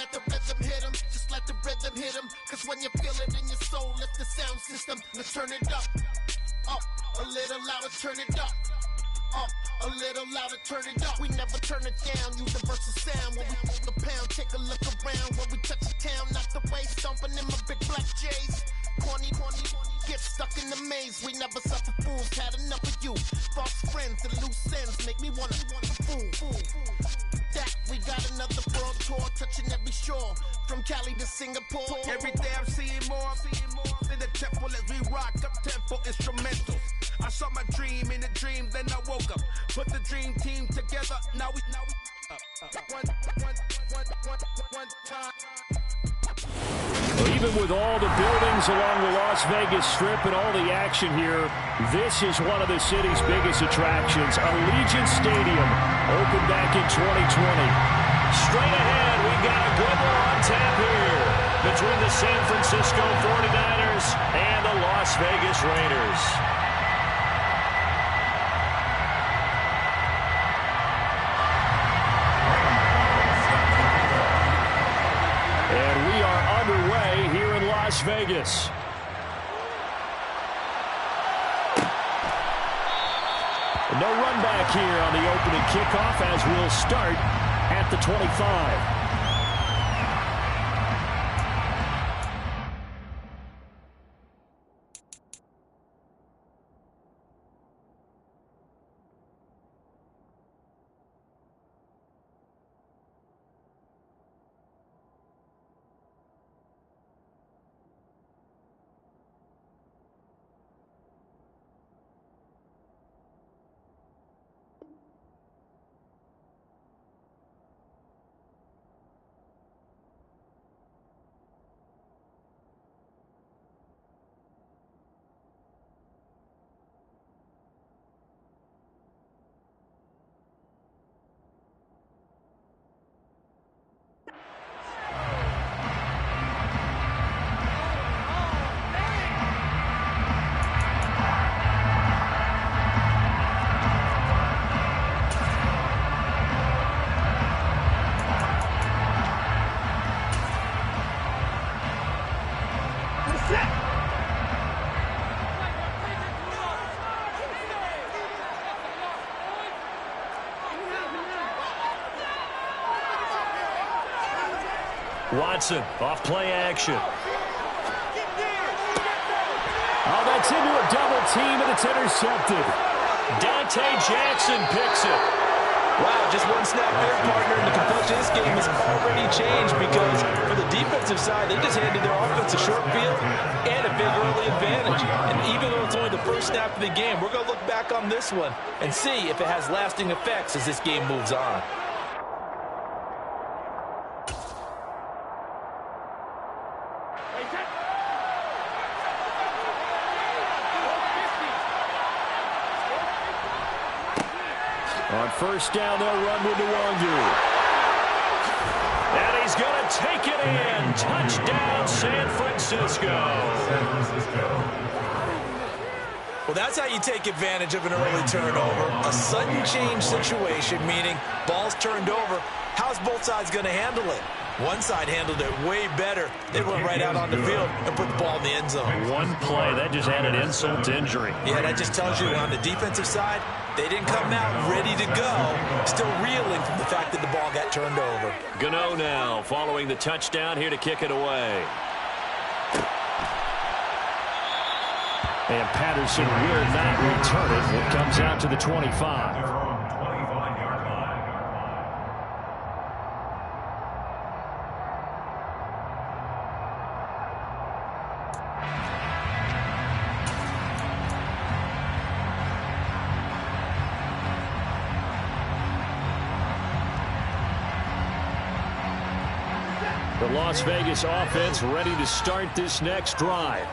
let the rhythm hit 'em, just let the rhythm hit 'em. Cause when you feel it in your soul, lift the sound system. Let's turn it up, a little louder, turn it up. A little louder, turn it up. We never turn it down. Universal sound when we move the pound. Take a look around when we touch the town. Not the way, stomping in my big black J's. Corny, get stuck in the maze. We never suffer fools. Had enough of you. False friends and loose ends make me wanna fool. That we got another world tour, touching every shore, from Cali to Singapore. Every day I'm seeing more in the temple as we rock up tempo instrumentals. I saw my dream in a dream, then I woke up. Put the dream team together. Now we one time. Well, even with all the buildings along the Las Vegas Strip and all the action here, this is one of the city's biggest attractions. Allegiant Stadium opened back in 2020. Straight ahead, we've got a good one on tap here between the San Francisco 49ers and the Las Vegas Raiders. And we are underway here in Las Vegas. No run back here on the opening kickoff as we'll start at the 25. Watson, off play action. Oh, that's into a double team, and it's intercepted. Dante Jackson picks it. Wow, just one snap there, partner, and the complexion of this game has already changed because for the defensive side, they just handed their offense a short field and a big early advantage. And even though it's only the first snap of the game, we're going to look back on this one and see if it has lasting effects as this game moves on. On first down, they'll run with Nwangu. And he's going to take it in. Touchdown, San Francisco. Well, that's how you take advantage of an early turnover. A sudden change situation, meaning ball's turned over. How's both sides going to handle it? One side handled it way better. They went right out on the field and put the ball in the end zone. One play, that just added insult to injury. Yeah, that just tells you on the defensive side, they didn't come out ready to go, still reeling from the fact that the ball got turned over. Gano now following the touchdown here to kick it away. And Patterson will not return it. It comes out to the 25. The Las Vegas offense ready to start this next drive.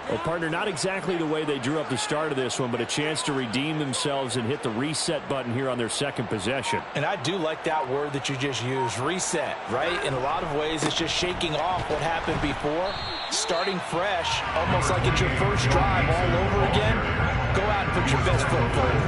Well, partner, not exactly the way they drew up the start of this one, but a chance to redeem themselves and hit the reset button here on their second possession. And I do like that word that you just used, reset, right? In a lot of ways, it's just shaking off what happened before, starting fresh, almost like it's your first drive all over again. Go out and put your best foot forward.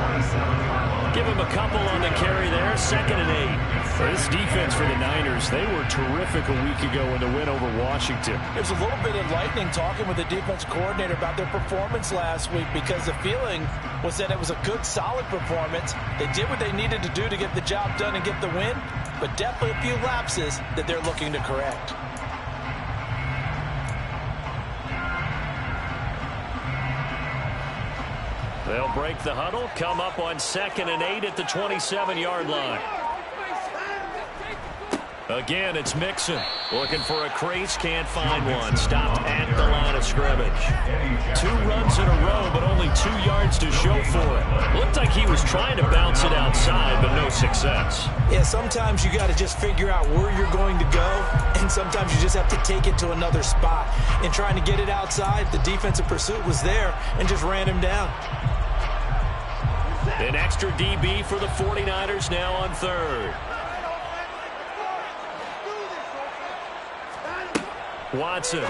Give him a couple on the carry there, 2nd and 8. This defense for the Niners, they were terrific a week ago in the win over Washington. It was a little bit enlightening talking with the defense coordinator about their performance last week, because the feeling was that it was a good, solid performance. They did what they needed to do to get the job done and get the win, but definitely a few lapses that they're looking to correct. They'll break the huddle, come up on 2nd and 8 at the 27-yard line. Again, it's Mixon. Looking for a crease, can't find one. Stopped at the line of scrimmage. 2 runs in a row, but only 2 yards to show for it. Looked like he was trying to bounce it outside, but no success. Yeah, sometimes you got to just figure out where you're going to go, and sometimes you just have to take it to another spot. In trying to get it outside, the defensive pursuit was there and just ran him down. An extra DB for the 49ers now on 3rd. Watson. And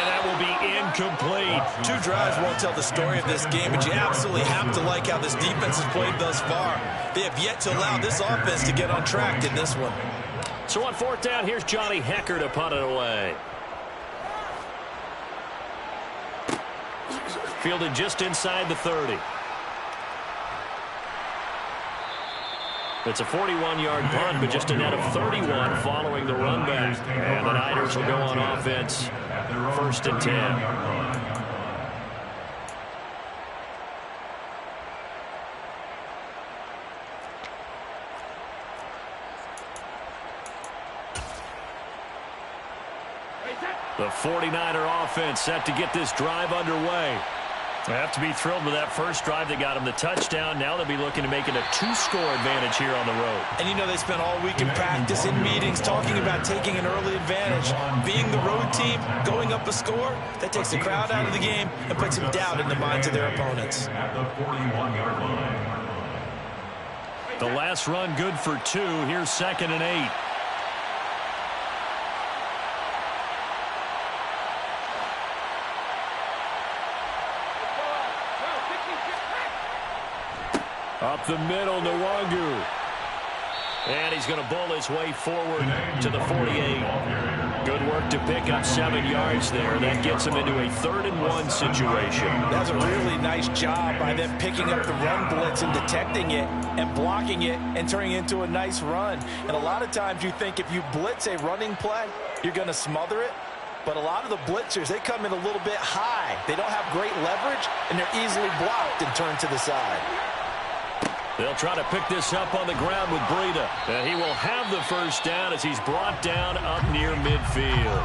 that will be incomplete. 2 drives won't tell the story of this game, but you absolutely have to like how this defense has played thus far. They have yet to allow this offense to get on track in this one. So on 4th down, here's Johnny Hecker to punt it away. Fielded just inside the 30. It's a 41-yard punt, but just a net of 31 following the run back. And the Niners will go on offense, 1st and 10. The 49er offense set to get this drive underway. They have to be thrilled with that first drive that got them the touchdown. Now they'll be looking to make it a 2-score advantage here on the road. And you know they spent all week in practice, in meetings, talking about taking an early advantage. Being the road team, going up a score, that takes the crowd out of the game and puts some doubt in the minds of their opponents. At the 41-yard line. The last run good for 2. Here's 2nd and 8. Up the middle, Nwangu. And he's going to bowl his way forward to the 48. Good work to pick up 7 yards there. That gets him into a 3rd and 1 situation. That's a really nice job by them picking up the run blitz and detecting it and blocking it and turning it into a nice run. And a lot of times you think if you blitz a running play, you're going to smother it. But a lot of the blitzers, they come in a little bit high. They don't have great leverage, and they're easily blocked and turned to the side. They'll try to pick this up on the ground with Breida. And he will have the first down as he's brought down up near midfield.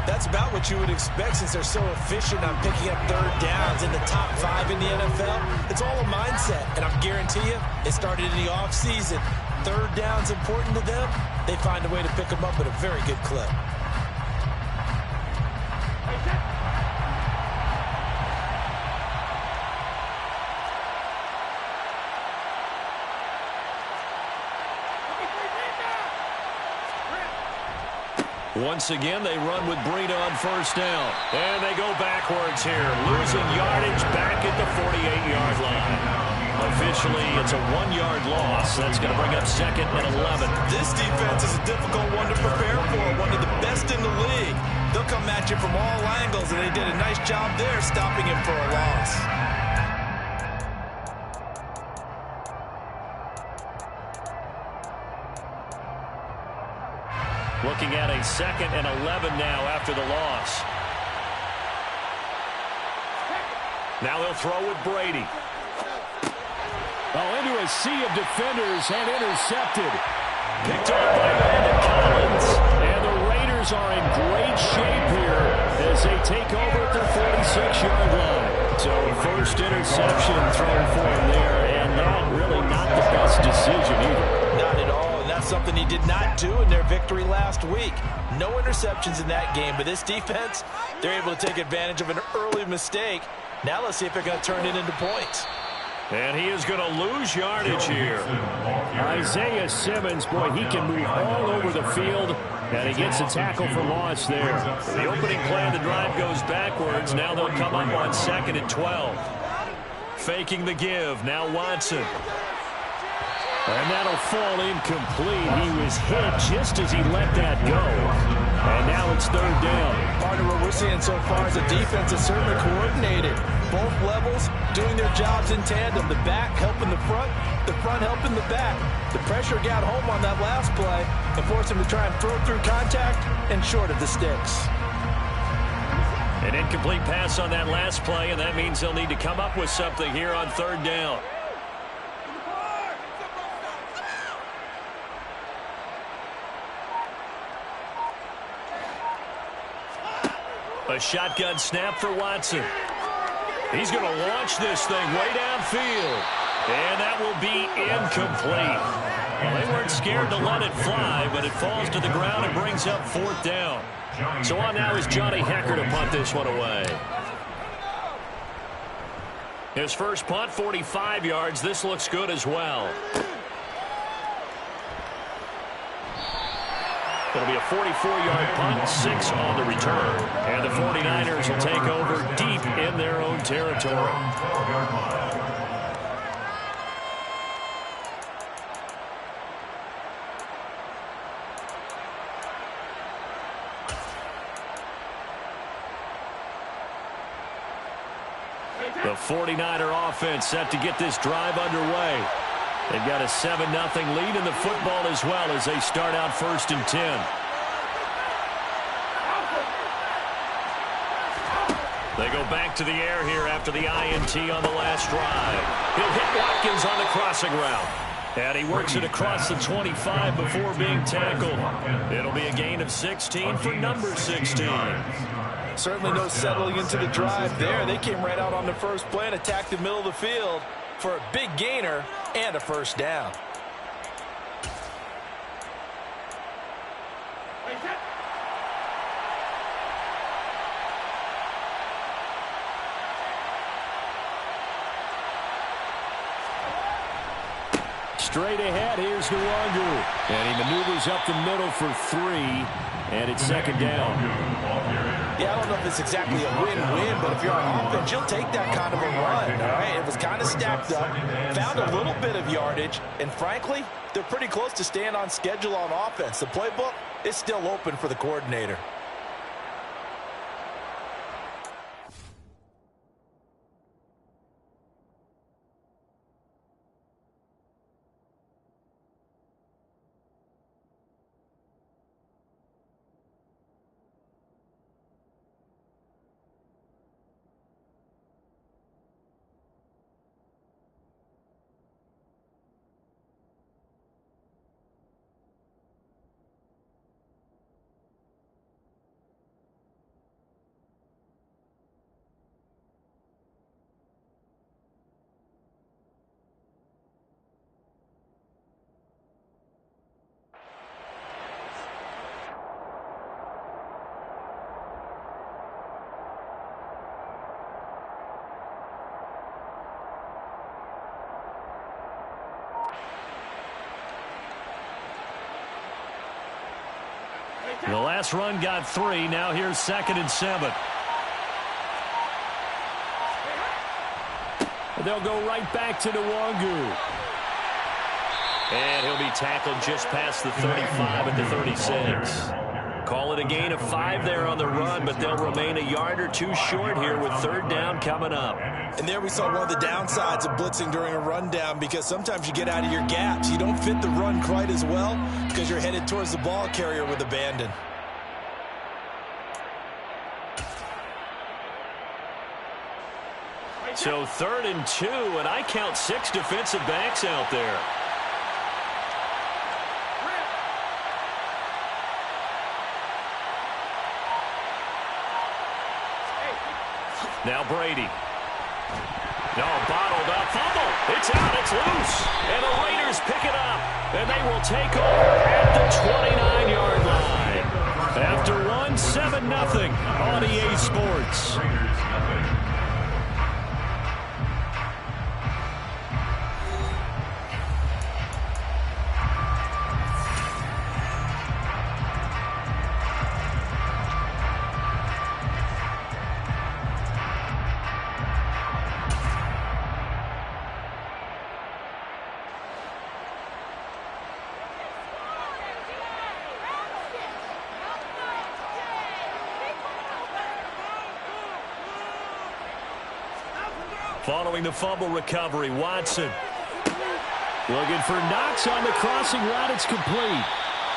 That's about what you would expect since they're so efficient on picking up 3rd downs in the top 5 in the NFL. It's all a mindset, and I guarantee you it started in the offseason. 3rd down's important to them. They find a way to pick them up at a very good clip. Once again, they run with Breida on 1st down. And they go backwards here, losing yardage back at the 48-yard line. Officially, it's a 1-yard loss. That's going to bring up 2nd and 11. This defense is a difficult one to prepare for, one of the best in the league. They'll come at you from all angles, and they did a nice job there stopping him for a loss. Looking at a 2nd and 11 now after the loss. Now they'll throw with Brady. Oh, into a sea of defenders and intercepted. Picked off by Landon Collins. And the Raiders are in great shape here as they take over at their 46-yard line. So first interception thrown for him there, and that really not the best decision either. Not at all, and that's something he did not do in their victory last week. No interceptions in that game, but this defense, they're able to take advantage of an early mistake. Now let's see if they're going to turn it into points. And he is going to lose yardage here. Isaiah Simmons, boy, he can move all over the field, and he gets a tackle for loss there. The opening play of the drive goes backwards. Now they'll come up on 2nd and 12. Faking the give. Now Watson. And that'll fall incomplete. He was hit just as he let that go. And now it's third down. Partner, what we're seeing so far is the defense is certainly coordinated. Both levels doing their jobs in tandem. The back helping the front helping the back. The pressure got home on that last play and forced him to try and throw through contact and short of the sticks. An incomplete pass on that last play, and that means they'll need to come up with something here on third down. A shotgun snap for Watson. He's going to launch this thing way downfield. And that will be incomplete. Well, they weren't scared to let it fly, but it falls to the ground and brings up fourth down. So on now is Johnny Hecker to punt this one away. His first punt, 45 yards. This looks good as well. It'll be a 44-yard punt, 6 on the return. And the 49ers will take over deep in their own territory. The 49er offense set to get this drive underway. They've got a 7-0 lead in the football as well as they start out 1st and 10. They go back to the air here after the INT on the last drive. He'll hit Watkins on the crossing route. And he works it across the 25 before being tackled. It'll be a gain of 16 for number 16. Certainly no settling into the drive there. They came right out on the first play and attacked the middle of the field for a big gainer and a first down. Straight ahead, here's Nwangu. And he maneuvers up the middle for 3, and it's second down. Yeah, I don't know if it's exactly a win-win, but if you're on offense, you'll take that kind of a run, all right? It was kind of stacked up, found a little bit of yardage, and frankly, they're pretty close to staying on schedule on offense. The playbook is still open for the coordinator. The last run got 3. Now here's 2nd and 7. They'll go right back to Nwangu. And he'll be tackled just past the 35 at the 36. Call it a gain of 5 there on the run, but they'll remain a yard or 2 short here with third down coming up. And there we saw one of the downsides of blitzing during a rundown, because sometimes you get out of your gaps. You don't fit the run quite as well because you're headed towards the ball carrier with abandon. So 3rd and 2, and I count 6 defensive backs out there. Now Brady. No, bottled up. Fumble. It's out. It's loose. And the Raiders pick it up. And they will take over at the 29-yard line. After one, 7-0 on EA Sports. Following the fumble recovery, Watson. Looking for Knox on the crossing route. It's complete.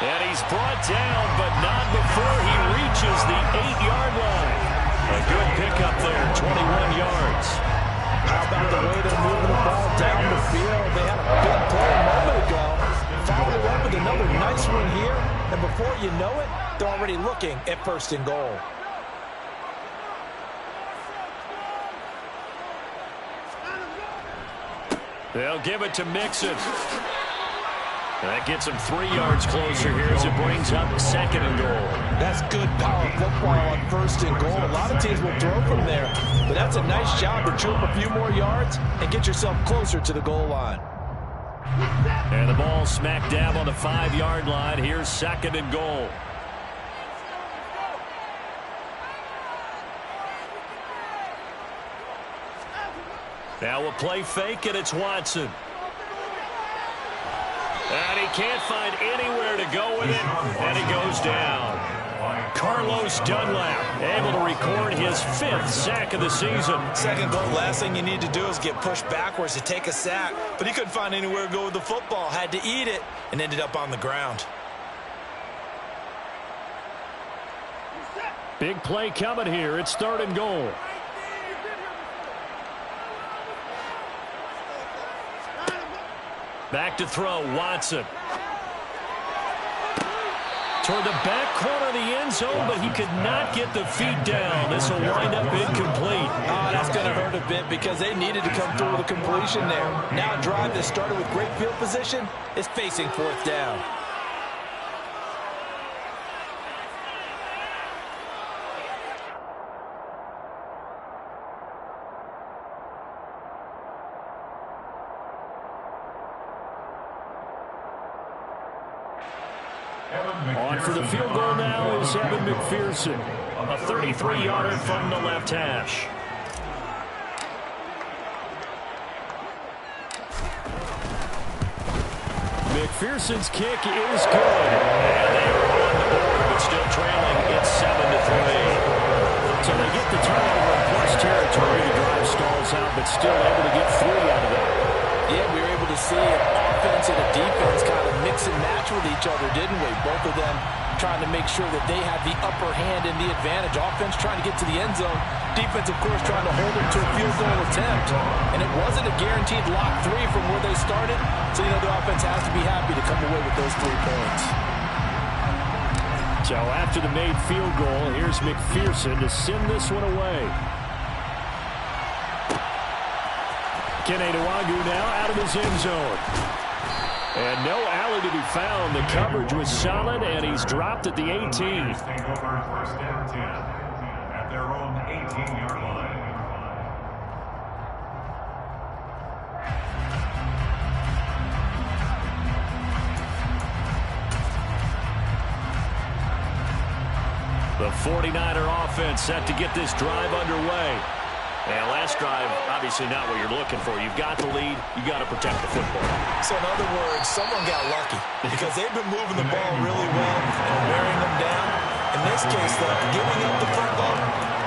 And he's brought down, but not before he reaches the 8-yard line. A good pickup there, 21 yards. How about the way they're moving the ball down the field? They had a big play a moment ago. Followed up with another nice one here. And before you know it, they're already looking at 1st and goal. They'll give it to Mixon. That gets him 3 yards closer here as it brings up 2nd and goal. That's good power football on 1st and goal. A lot of teams will throw from there, but that's a nice job to chew up a few more yards and get yourself closer to the goal line. And the ball smack dab on the 5-yard line. Here's 2nd and goal. Now we'll play fake, and it's Watson. And he can't find anywhere to go with it, and he goes down. Carlos Dunlap able to record his 5th sack of the season. 2nd goal, last thing you need to do is get pushed backwards to take a sack, but he couldn't find anywhere to go with the football, had to eat it, and ended up on the ground. Big play coming here. It's 3rd and goal. Back to throw, Watson. Toward the back corner of the end zone, but he could not get the feet down. This will wind up incomplete. Oh, that's going to hurt a bit because they needed to come through with a completion there. Now a drive that started with great field position is facing 4th down. On for the field goal now is Evan McPherson. A 33-yarder from the left hash. McPherson's kick is good. And they are on the board, but still trailing. It's 7-3. So they get the turnover in plus territory. The drive stalls out, but still able to get 3 out of that. Yeah, we were able to see an offense and a defense kind of mix and match with each other, didn't we? Both of them trying to make sure that they had the upper hand and the advantage. Offense trying to get to the end zone. Defense, of course, trying to hold them to a field goal attempt. And it wasn't a guaranteed lock 3 from where they started. So, you know, the offense has to be happy to come away with those 3 points. So after the made field goal, here's McPherson to send this one away. Keneduagu now out of his end zone. And no alley to be found. The coverage was solid, and he's dropped at the 18. First and 10 at their own 18-yard line. The 49er offense set to get this drive underway. And last drive, obviously not what you're looking for. You've got the lead. You've got to protect the football. So in other words, someone got lucky because they've been moving the ball really well and wearing them down. In this case, though, giving up the football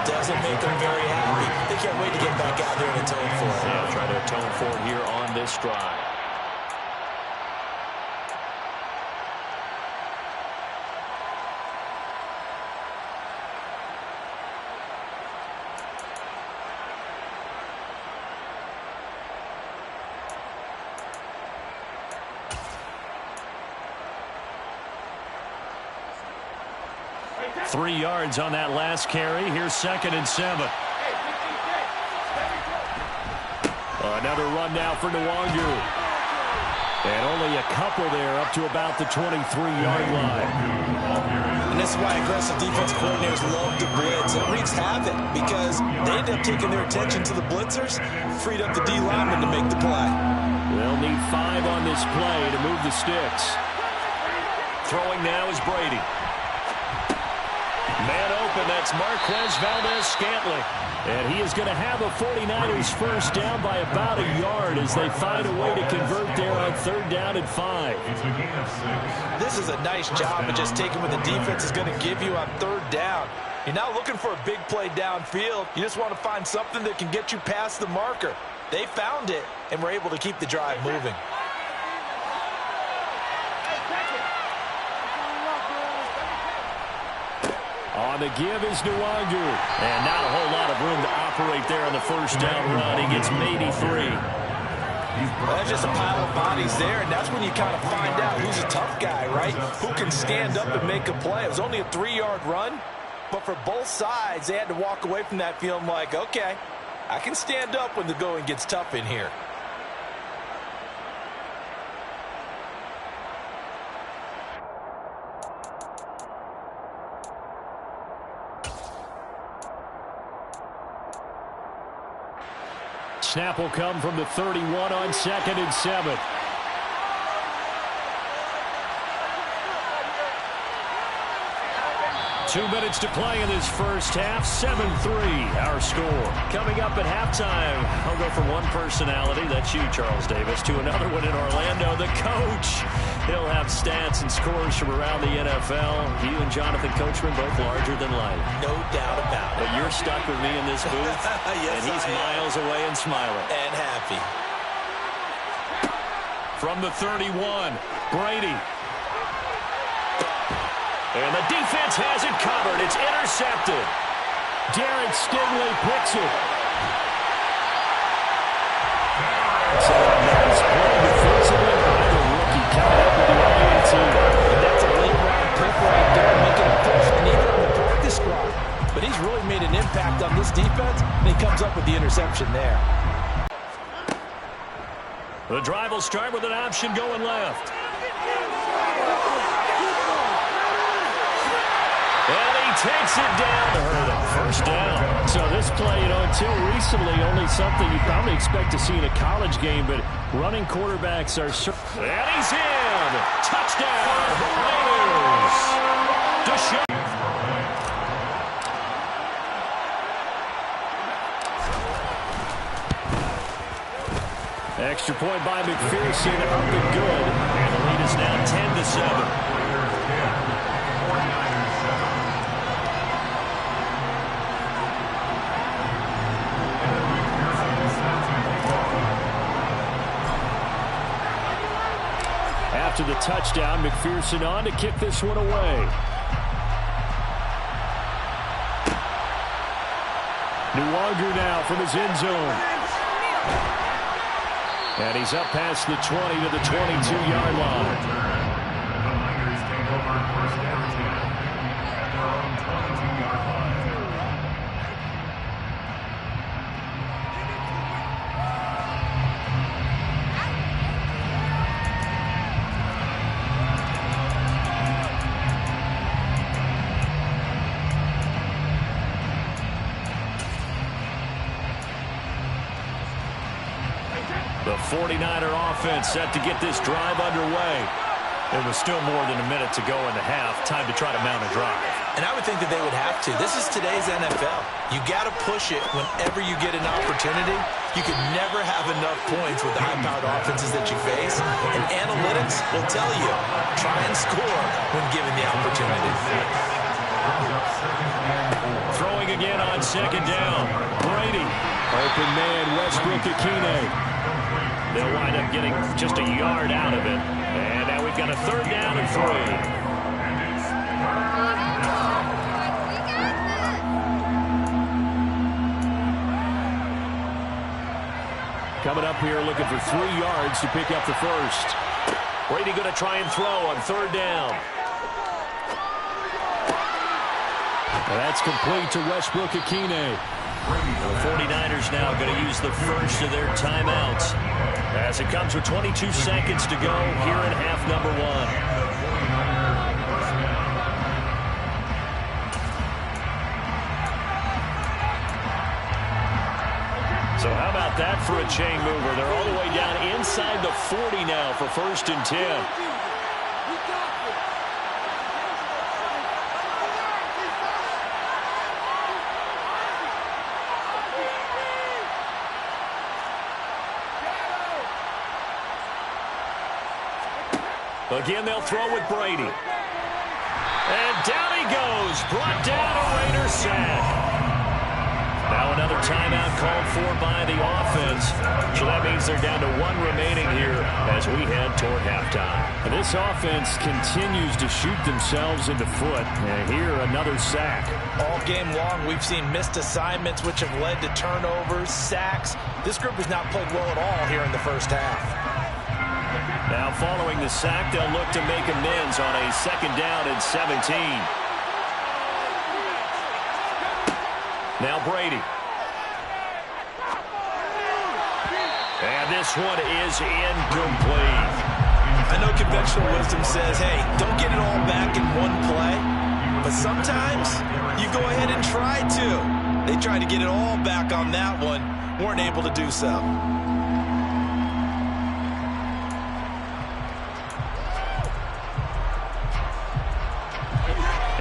doesn't make them very happy. They can't wait to get back out there and atone for it. Yeah, try to atone for it here on this drive. Three yards on that last carry. Here's 2nd and 7. Another run now for Nwangu. And only a couple there up to about the 23-yard line. And this is why aggressive defense coordinators love to blitz. It wreaks havoc because they end up taking their attention to the blitzers, freed up the D lineman to make the play. They'll need 5 on this play to move the sticks. Throwing now is Brady. Man open, that's Marquez Valdez-Scantling. And he is going to have a 49ers first down by about a yard as they find a way to convert there on 3rd down and 5. This is a nice job of just taking what the defense is going to give you on 3rd down. You're not looking for a big play downfield. You just want to find something that can get you past the marker. They found it and were able to keep the drive moving. On the give is Nwangu. And not a whole lot of room to operate there on the first down run. He gets maybe 3. Well, that's just a pile of bodies there, and that's when you kind of find out who's a tough guy, right? Who can stand up and make a play. It was only a 3-yard run, but for both sides, they had to walk away from that feeling like, okay, I can stand up when the going gets tough in here. Snap will come from the 31 on 2nd and 7. Two minutes to play in this first half. 7-3 our score. Coming up at halftime, I'll go from one personality, that's you, Charles Davis, to another one in Orlando, the coach. He'll have stats and scores from around the NFL. You and Jonathan Coachman both larger than life. No doubt about it. But you're stuck with me in this booth, yes, and he's miles away and smiling. And happy. From the 31, Brady. And the defense has it covered. It's intercepted. Derek Stingley picks it. So a nice play defensively by the rookie coming up with the INT. And that's a late-round pick right there, making a push, and even on the practice squad. But he's really made an impact on this defense, and he comes up with the interception there. The drive will start with an option going left. And he takes it down to hurt him. First down. So this play, until recently, only something you probably expect to see in a college game, but running quarterbacks are... And he's in! Touchdown! Raiders! Extra point by McPherson, up and good. And the lead is now 10-7. After the touchdown, McPherson on to kick this one away. Nwangu now from his end zone. And he's up past the 20 to the 22-yard line. The Niners take over first down 10 at their own 22-yard line. The 49er offense set to get this drive underway. There was still more than a minute to go in the half. Time to try to mount a drive. And I would think that they would have to. This is today's NFL. You got to push it whenever you get an opportunity. You can never have enough points with the high-powered offenses that you face. And analytics will tell you, try and score when given the opportunity. Throwing again on second down. Brady. Open man, Westbrook-Ikhine. They'll wind up getting just a yard out of it. And now we've got a 3rd down and 3. Coming up here looking for 3 yards to pick up the first. Brady going to try and throw on 3rd down. And that's complete to Westbrook-Ikhine. The 49ers now going to use the first of their timeouts as it comes with 22 seconds to go here in half number 1. So how about that for a chain mover? They're all the way down inside the 40 now for 1st and 10. Again, they'll throw with Brady. And down he goes. Brought down a Raider sack. Now another another timeout called for by the offense. So that means they're down to 1 remaining here as we head toward halftime. And this offense continues to shoot themselves in the foot. And here, another sack. All game long, we've seen missed assignments, which have led to turnovers, sacks. This group has not played well at all here in the first half. Now, following the sack, they'll look to make amends on a 2nd down and 17. Now Brady. And this one is incomplete. I know conventional wisdom says, hey, don't get it all back in one play. But sometimes you go ahead and try to. They tried to get it all back on that one. Weren't able to do so.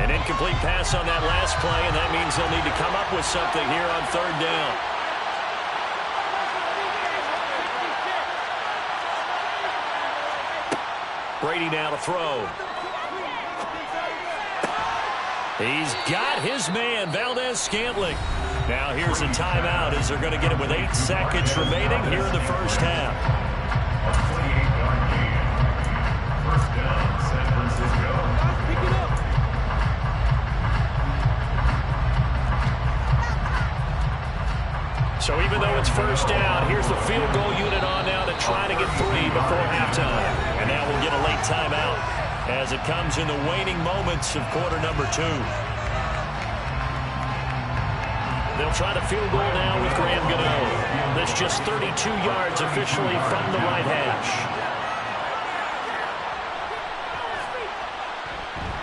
An incomplete pass on that last play, and that means they'll need to come up with something here on 3rd down. Brady now to throw. He's got his man, Valdez-Scantling. Now here's a timeout as they're going to get it with 8 seconds remaining here in the first half. A 28-yard gain. First down, San Francisco. Pick it up. So even though it's first down, here's the field goal unit on now to try to get 3 before halftime. And now we'll get a late timeout as it comes in the waning moments of quarter number 2. They'll try the field goal now with Graham Gano. That's just 32 yards officially from the right hash.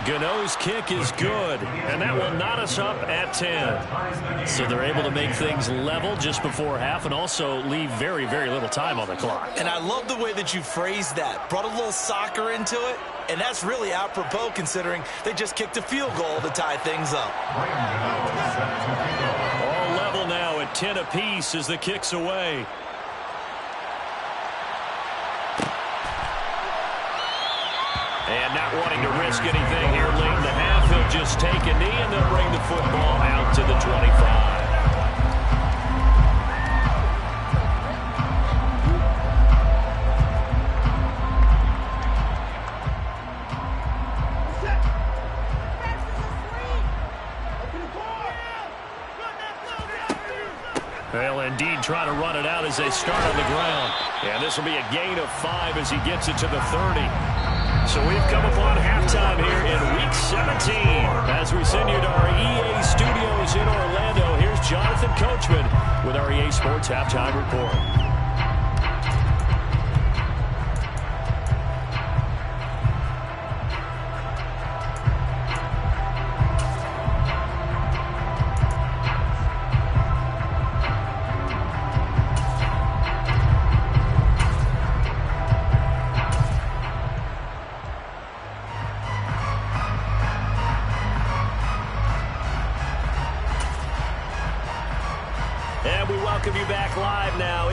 Gano's kick is good, and that will knot us up at 10. So they're able to make things level just before half and also leave very, very little time on the clock. And I love the way that you phrased that. Brought a little soccer into it, and that's really apropos considering they just kicked a field goal to tie things up. All level now at 10 apiece as the kick's away. And not wanting to risk anything here late in the half, he'll just take a knee and they'll bring the football out to the 25. They'll indeed try to run it out as they start on the ground. And this will be a gain of 5 as he gets it to the 30. So we've come upon halftime here in Week 17. As we send you to our EA studios in Orlando, here's Jonathan Coachman with our EA Sports Halftime Report.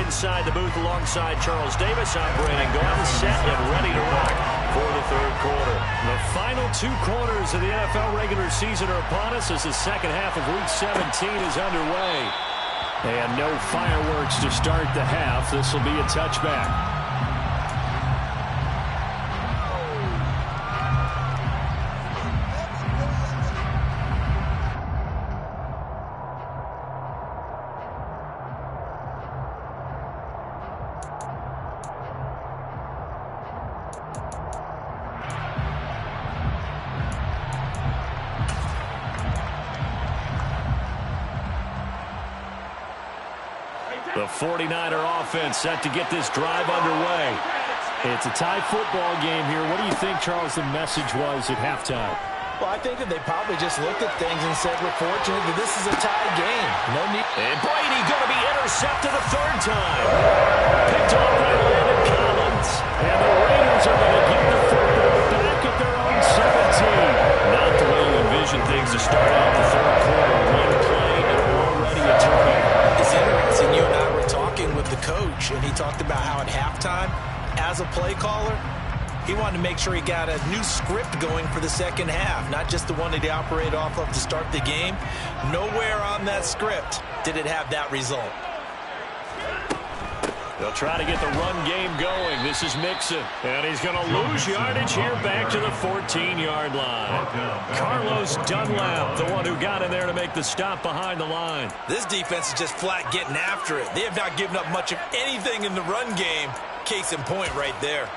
Inside the booth alongside Charles Davis. I'm Brandon Gaudin, set and ready to rock for the 3rd quarter. The final 2 quarters of the NFL regular season are upon us as the second half of Week 17 is underway. And no fireworks to start the half. This will be a touchback. The 49er offense set to get this drive underway. It's a tie football game here. What do you think, Charles, the message was at halftime? Well, I think that they probably just looked at things and said, we're fortunate that this is a tie game. No need. And Brady going to be intercepted a 3rd time. Picked off by Landon Collins. And the Raiders are going to get the football back at their own 17. Not the way you envision things to start out the 3rd quarter. One play and already a turnover. It's interesting. You and I were talking with the coach, and he talked about how at halftime, as a play caller, He wanted to make sure he got a new script going for the second half, not just the one that he operated off of to start the game. Nowhere on that script did it have that result. They'll try to get the run game going. This is Mixon, and he's going to lose yardage here back to the 14-yard line. Carlos Dunlap, the one who got in there to make the stop behind the line. This defense is just flat getting after it. They have not given up much of anything in the run game. Case in point right there.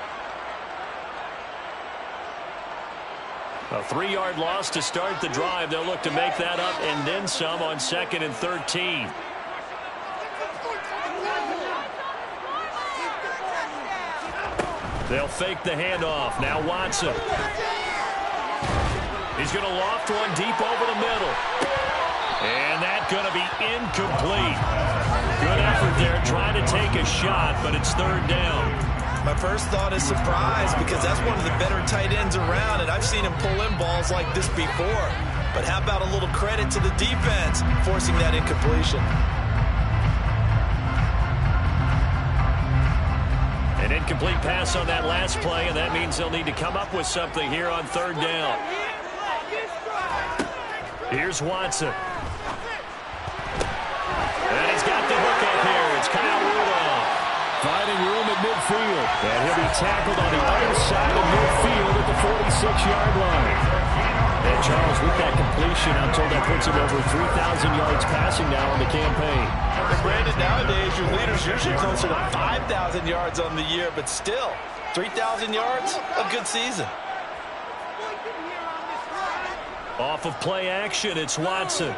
A 3-yard loss to start the drive. They'll look to make that up and then some on 2nd and 13. They'll fake the handoff. Now Watson. He's going to loft one deep over the middle. And that's going to be incomplete. Good effort there trying to take a shot, but it's 3rd down. My first thought is surprise because that's one of the better tight ends around, and I've seen him pull in balls like this before. But how about a little credit to the defense forcing that incompletion? An incomplete pass on that last play, and that means they'll need to come up with something here on 3rd down. Here's Watson. And he's got the hook up here. It's Kyle Rudolph. Finding room at midfield. And he'll be tackled on the other side of midfield at the 46-yard line. And Charles, with that completion, I'm told that puts him over 3,000 yards passing now in the campaign. And Brandon, nowadays your leader's usually closer to 5,000 yards on the year, but still, 3,000 yards, a good season. Off of play action, it's Watson.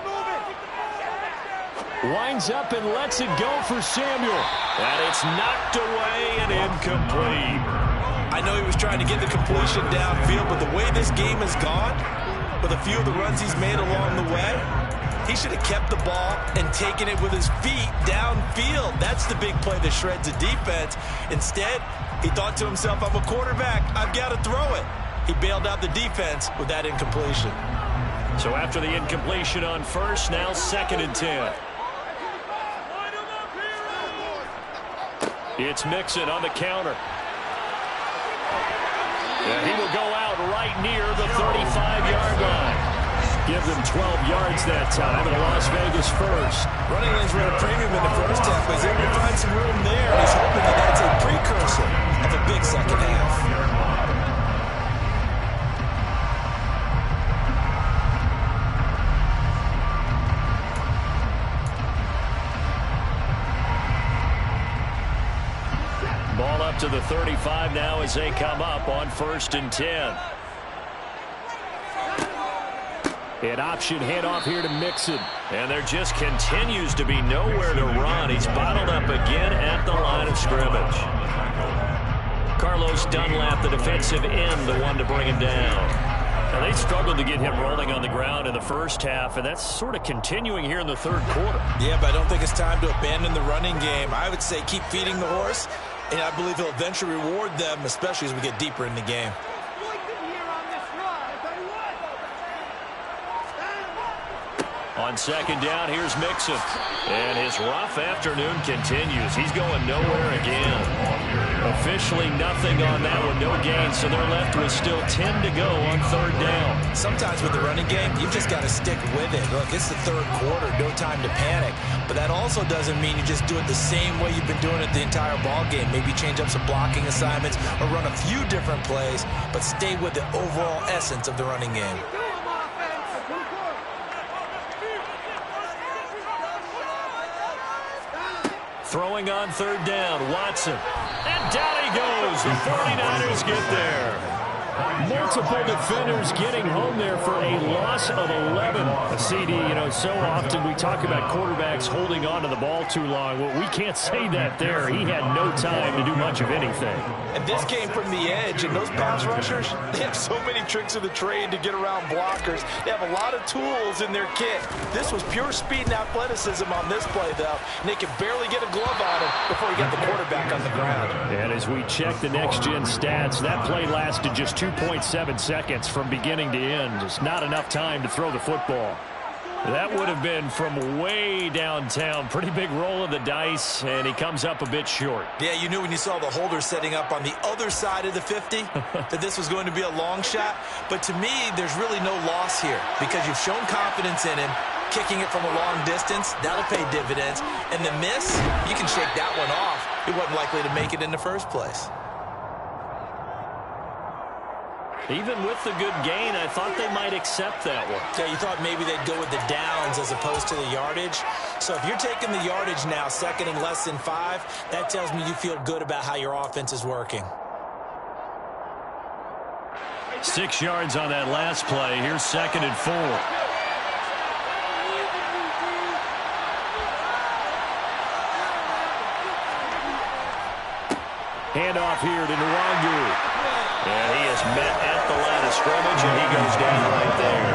Winds up and lets it go for Samuel. And it's knocked away and incomplete. I know he was trying to get the completion downfield, but the way this game has gone, with a few of the runs he's made along the way, he should have kept the ball and taken it with his feet downfield. That's the big play that shreds a defense. Instead, he thought to himself, I'm a quarterback, I've got to throw it. He bailed out the defense with that incompletion. So after the incompletion on 1st, now 2nd and 10. It's Mixon on the counter. And he will go out right near the 35-yard line. Give them 12 yards that time, and Las Vegas first. Running lanes were at a premium in the first half, but he's able to find some room there, and he's hoping that that's a precursor of a big second half. Ball up to the 35 now as they come up on 1st and 10. An option handoff here to Mixon. And there just continues to be nowhere to run. He's bottled up again at the line of scrimmage. Carlos Dunlap, the defensive end, the one to bring him down. Now, they struggled to get him rolling on the ground in the first half, and that's sort of continuing here in the 3rd quarter. Yeah, but I don't think it's time to abandon the running game. I would say keep feeding the horse, and I believe he'll eventually reward them, especially as we get deeper in the game. On 2nd down, here's Mixon. And his rough afternoon continues. He's going nowhere again. Officially nothing on that one, no gain, so they're left with still 10 to go on 3rd down. Sometimes with the running game, you've just got to stick with it. Look, it's the 3rd quarter, no time to panic. But that also doesn't mean you just do it the same way you've been doing it the entire ball game. Maybe change up some blocking assignments or run a few different plays, but stay with the overall essence of the running game. Throwing on 3rd down, Watson. And down he goes. The 49ers get there. Multiple defenders getting home there for a loss of 11. A CD, you know, so often we talk about quarterbacks holding on to the ball too long. Well, we can't say that there. He had no time to do much of anything. And this came from the edge, and those pass rushers, they have so many tricks of the trade to get around blockers. They have a lot of tools in their kit. This was pure speed and athleticism on this play, though, and they could barely get a glove on him before he got the quarterback on the ground. And as we check the next-gen stats, that play lasted just 2.7 seconds from beginning to end. Just not enough time to throw the football. That would have been from way downtown. Pretty big roll of the dice, and he comes up a bit short. Yeah, you knew when you saw the holder setting up on the other side of the 50 that this was going to be a long shot. But to me, there's really no loss here because you've shown confidence in him. Kicking it from a long distance, that'll pay dividends. And the miss, you can shake that one off. He wasn't likely to make it in the first place. Even with the good gain, I thought they might accept that one. Yeah, you thought maybe they'd go with the downs as opposed to the yardage. So if you're taking the yardage now, second and less than 5, that tells me you feel good about how your offense is working. 6 yards on that last play. Here's 2nd and 4. Handoff here to Nwangu. And he is met at the line of scrimmage, and he goes down right there.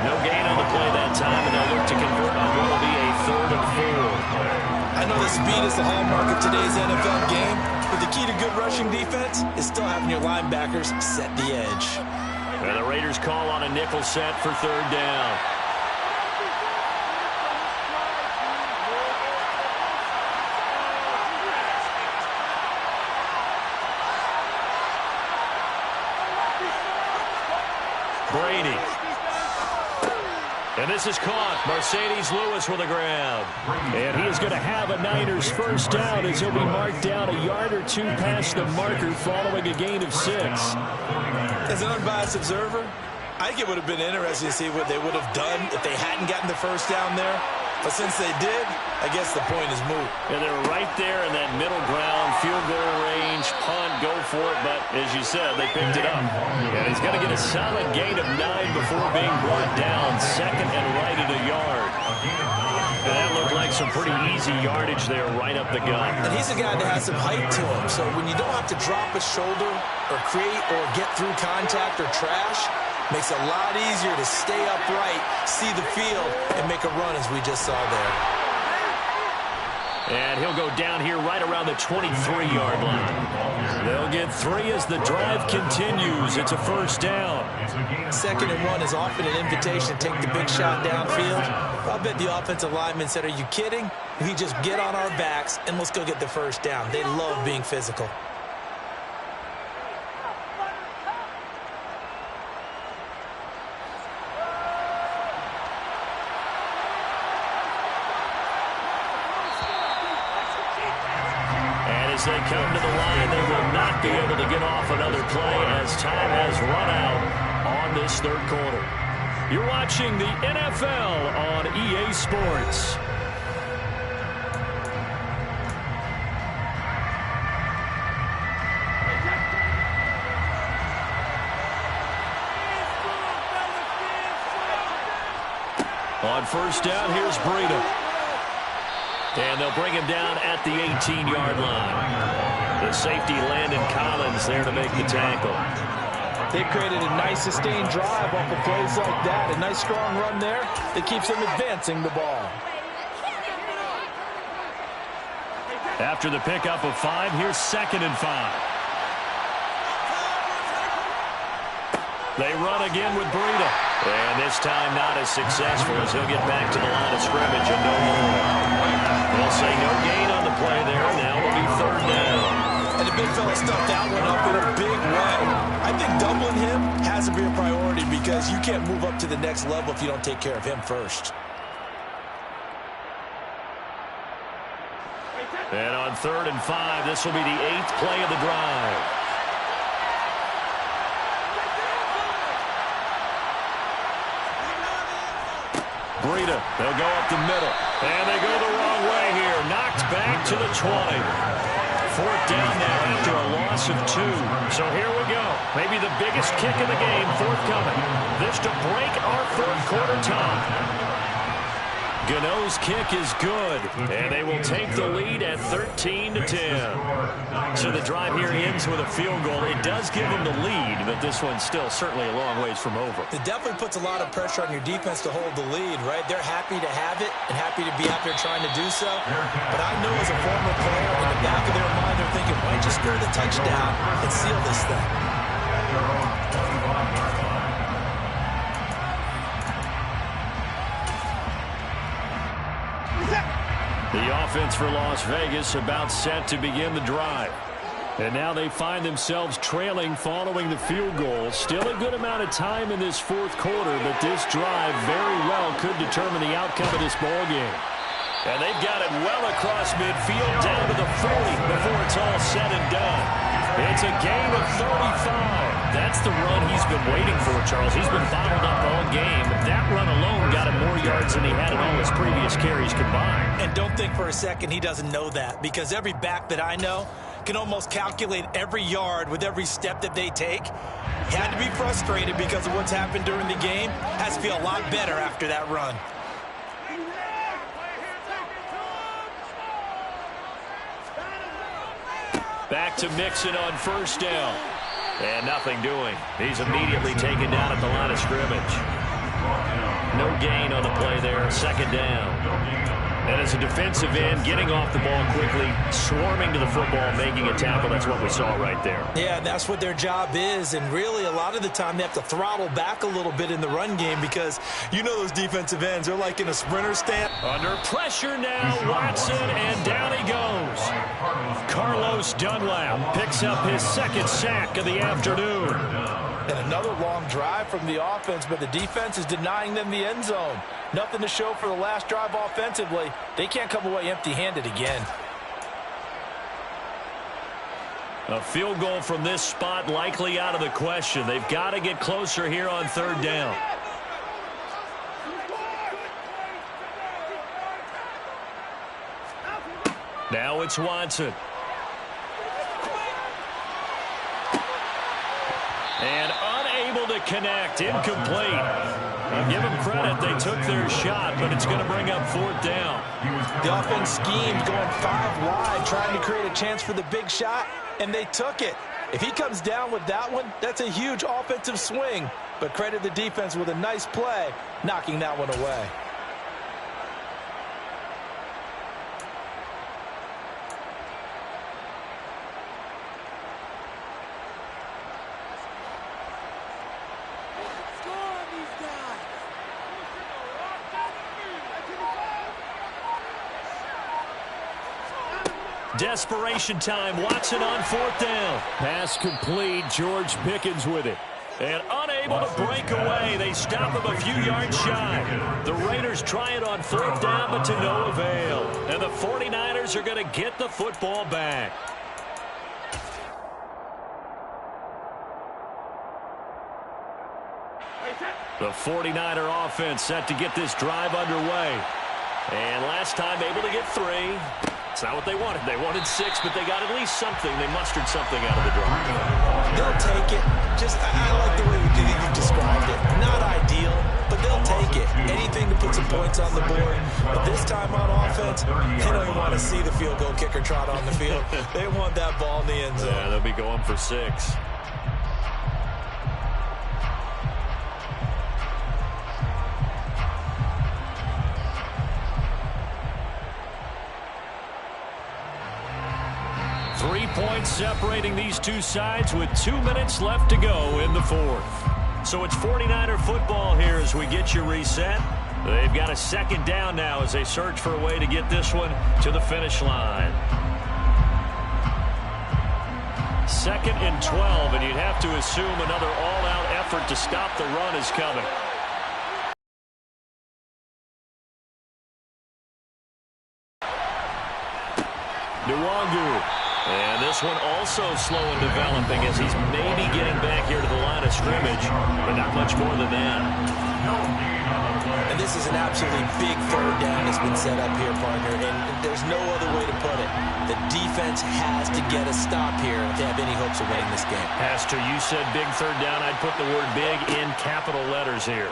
No gain on the play that time, and they'll look to convert on what will be a 3rd and 4. I know the speed is the hallmark of today's NFL game, but the key to good rushing defense is still having your linebackers set the edge. And the Raiders call on a nickel set for 3rd down. Brady. And this is caught. Mercedes Lewis with a grab. And he is going to have a Niners first down as he'll be marked down a yard or 2 past the marker following a gain of 6. As an unbiased observer, I think it would have been interesting to see what they would have done if they hadn't gotten the first down there. But since they did, I guess the point is moot. And they're right there in that middle ground, field goal range, punt, go for it. But as you said, they picked it up. And he's going to get a solid gain of 9 before being brought down. 2nd and right at a yard. And that looked like some pretty easy yardage there right up the gut. And he's a guy that has some height to him. So when you don't have to drop a shoulder or create or get through contact or trash, makes it a lot easier to stay upright, see the field, and make a run as we just saw there. And he'll go down here right around the 23-yard line. They'll get 3 as the drive continues. It's a first down. 2nd and 1 is often an invitation to take the big shot downfield. I'll bet the offensive lineman said, are you kidding? We just get on our backs and let's go get the first down. They love being physical. As they come to the line, they will not be able to get off another play as time has run out on this 3rd quarter. You're watching the NFL on EA Sports. On first down, here's Breida. And they'll bring him down at the 18-yard line. The safety, Landon Collins, there to make the tackle. They've created a nice sustained drive off of plays like that. A nice strong run there that keeps them advancing the ball. After the pickup of 5, here's 2nd and 5. They run again with Breida. And this time not as successful as he'll get back to the line of scrimmage and no more. They'll say no gain on the play there. Now it'll be 3rd down. And the big fella stuffed that one up in a big way. I think doubling him has to be a priority because you can't move up to the next level if you don't take care of him first. And on 3rd and 5, this will be the 8th play of the drive. Breida, they'll go up the middle. And they go the wrong way here. Knocked back to the 20. 4th down now after a loss of 2. So here we go. Maybe the biggest kick of the game forthcoming. This to break our 3rd quarter tie. Gano's kick is good, and they will take the lead at 13-10. So the drive here ends with a field goal. It does give them the lead, but this one's still certainly a long ways from over. It definitely puts a lot of pressure on your defense to hold the lead, right? They're happy to have it and happy to be out there trying to do so. But I know as a former player, in the back of their mind, they're thinking, why don't you score the touchdown and seal this thing? offense for Las Vegas about set to begin the drive. And now they find themselves trailing following the field goal. Still a good amount of time in this fourth quarter, but this drive very well could determine the outcome of this ball game. And they've got it well across midfield down to the 40 before it's all said and done. It's a gain of 35. That's the run he's been waiting for, Charles. He's been bottled up all game. That run alone got him more yards than he had in all his previous carries combined. And don't think for a second he doesn't know that, because every back that I know can almost calculate every yard with every step that they take. He had to be frustrated because of what's happened during the game. Has to feel a lot better after that run. Back to Mixon on first down. And nothing doing. He's immediately taken down at the line of scrimmage. No gain on the play there. Second down. And as a defensive end, getting off the ball quickly, swarming to the football, making a tackle, that's what we saw right there. Yeah, that's what their job is, and really a lot of the time they have to throttle back a little bit in the run game because you know those defensive ends, they're like in a sprinter stance. Under pressure now, Watson, and down he goes. Carlos Dunlap picks up his second sack of the afternoon. And another long drive from the offense, but the defense is denying them the end zone. Nothing to show for the last drive offensively. They can't come away empty-handed again. A field goal from this spot likely out of the question. They've got to get closer here on third down. Now it's Watson. And unable to connect. Incomplete. I'll give them credit. They took their shot, but it's going to bring up fourth down. The offense schemed going 5 wide, trying to create a chance for the big shot, and they took it. If he comes down with that one, that's a huge offensive swing. But credit the defense with a nice play, knocking that one away. Desperation time. Watson on fourth down. Pass complete. George Pickens with it. And unable to break away. They stop him a few yards shy. The Raiders try it on fourth down, but to no avail. And the 49ers are going to get the football back. The 49er offense set to get this drive underway. And last time able to get 3. It's not what they wanted. They wanted 6, but they got at least something. They mustered something out of the drive. They'll take it. I like the way you've described it. Not ideal, but they'll take it. Anything to put some points on the board. But this time on offense, they don't even want to see the field goal kicker trot on the field. They want that ball in the end zone. Yeah, they'll be going for 6. Points separating these two sides with 2 minutes left to go in the fourth. So it's 49er football here as we get you reset. They've got a second down now as they search for a way to get this one to the finish line. 2nd and 12, and you'd have to assume another all-out effort to stop the run is coming. Nwangu. And this one also slow in developing as he's maybe getting back here to the line of scrimmage, but not much more than that. And this is an absolutely big third down that's been set up here, partner, and there's no other way to put it. The defense has to get a stop here if they have any hopes of winning this game. Pastor, you said big third down. I'd put the word big in capital letters here.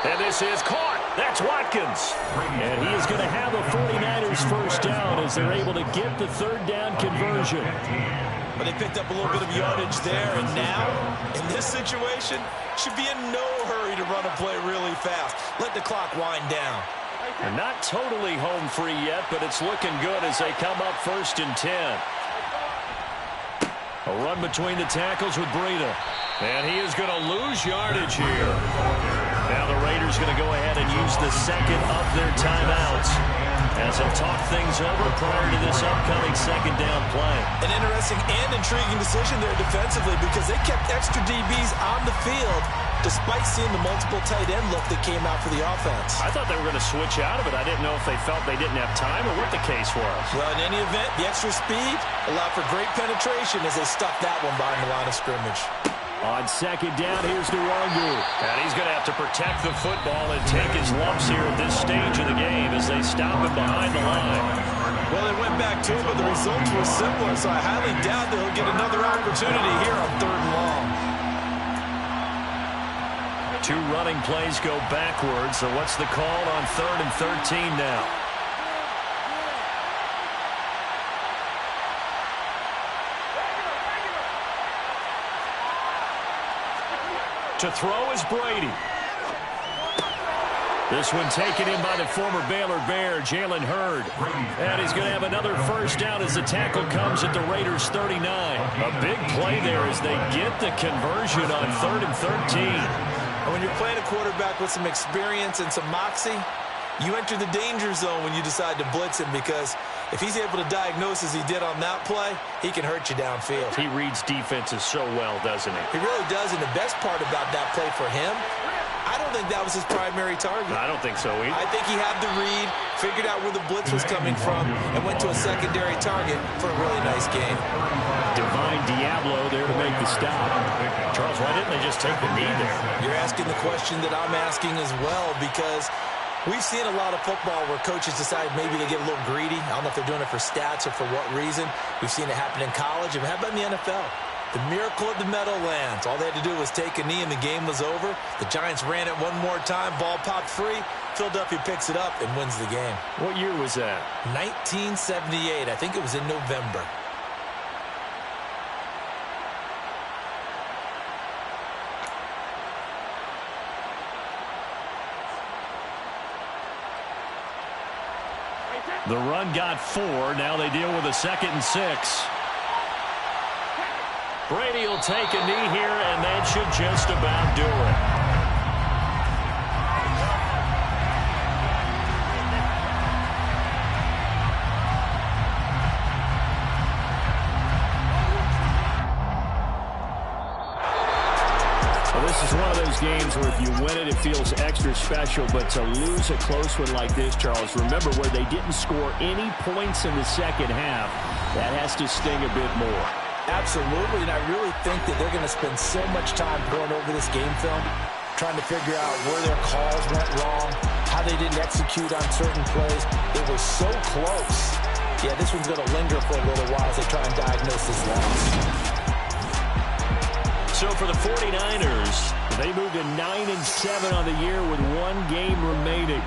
And this is caught. That's Watkins. And he is going to have a 49ers first down as they're able to get the third down conversion. But they picked up a little bit of yardage there, and now, in this situation, should be in no hurry to run a play really fast. Let the clock wind down. And not totally home free yet, but it's looking good as they come up 1st and 10. A run between the tackles with Breida. And he is going to lose yardage here. Now the Raiders going to go ahead and use the second of their timeouts as they'll talk things over prior to this upcoming second down play. An interesting and intriguing decision there defensively because they kept extra DBs on the field despite seeing the multiple tight end look that came out for the offense. I thought they were going to switch out of it. I didn't know if they felt they didn't have time or what the case was. Well, in any event, the extra speed allowed for great penetration as they stuffed that one behind the line of scrimmage. On second down, here's Nwangu. And he's going to have to protect the football and take his lumps here at this stage of the game as they stop him behind the line. Well, they went back to it, but the results were similar, so I highly doubt that he'll get another opportunity here on 3rd and long. 2 running plays go backwards, so what's the call on 3rd and 13 now? To throw is Brady. This one taken in by the former Baylor Bear, Jalen Hurd. And he's going to have another first down as the tackle comes at the Raiders' 39. A big play there as they get the conversion on 3rd and 13. And when you're playing a quarterback with some experience and some moxie, you enter the danger zone when you decide to blitz him because if he's able to diagnose as he did on that play, he can hurt you downfield. He reads defenses so well, doesn't he? He really does, and the best part about that play for him, I don't think that was his primary target. I don't think so either. I think he had the read, figured out where the blitz was coming from, and went to a secondary target for a really nice game. Divine Diablo there to make the stop. Charles, why didn't they just take the knee there? You're asking the question that I'm asking as well because we've seen a lot of football where coaches decide maybe they get a little greedy. I don't know if they're doing it for stats or for what reason. We've seen it happen in college. And how about in the NFL? The miracle of the Meadowlands. All they had to do was take a knee and the game was over. The Giants ran it one more time. Ball popped free. Philadelphia picks it up and wins the game. What year was that? 1978. I think it was in November. The run got 4. Now they deal with a 2nd and 6. Brady will take a knee here, and that should just about do it. Well, this is one of those games where if you win it, it feels extra special. But to lose a close one like this, Charles, remember where they didn't score any points in the second half, that has to sting a bit more. Absolutely, and I really think that they're going to spend so much time going over this game film, trying to figure out where their calls went wrong, how they didn't execute on certain plays. It was so close. Yeah, this one's going to linger for a little while as they try and diagnose this loss. So for the 49ers, they moved to 9-7 on the year with 1 game remaining.